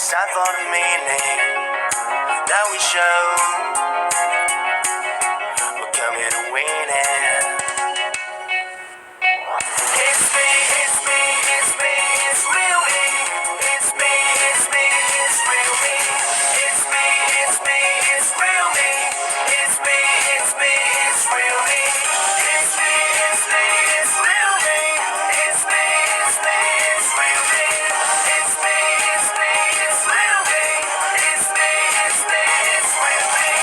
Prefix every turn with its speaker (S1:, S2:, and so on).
S1: Sad for the meaning that we show. We're coming to win it. It's me, it's me, it's me, it's real me. It's me, it's me, it's real me. It's me, it's me, it's real me. It's me, it's me, it's real me. It's me, it's me, it's real me. It's me, it's me, it's real me. It's me, it's me, it's real me. It's me, it's me, it's real me.